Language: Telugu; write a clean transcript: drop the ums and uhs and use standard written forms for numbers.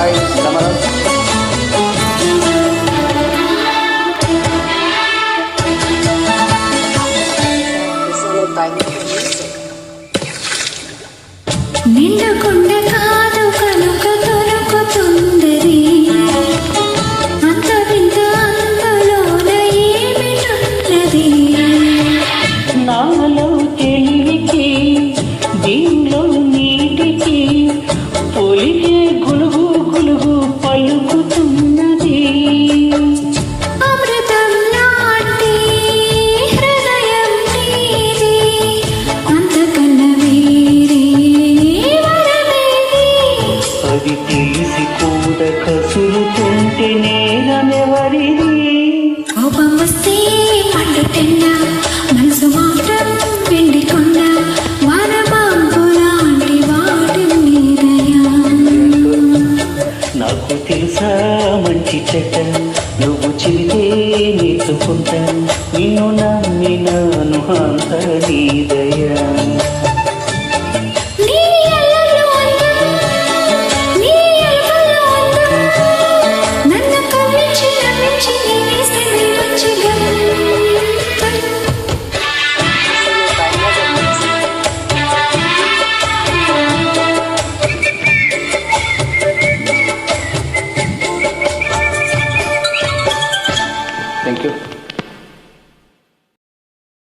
హాయ్ సమరం. నిండుకొండ కాదు కనుక తొలకుతుందరి అంత వింత అందులోన ఏమిటున్నది నాలో తెలివికి దీనిలో నీటికి పొలిగే గులుగు గులుగు పలుకుతున్నది అమృతం లాంటి హృదయం నీది అంతకన్నా వేరే వరమేది అది తెలిసి కూడా కసురుతుంటే నేనెవరిది కోపం వస్తే పండుటెండ మనసు మాత్రం వెండి కొండ వానమాంపు లాంటి వాటి మీదయా నాకు తెలుసా మంచి చెడ్డ నువ్వు చెబితే నేర్చుకుంటా నిన్ను నమ్మినాను అంత నీదయా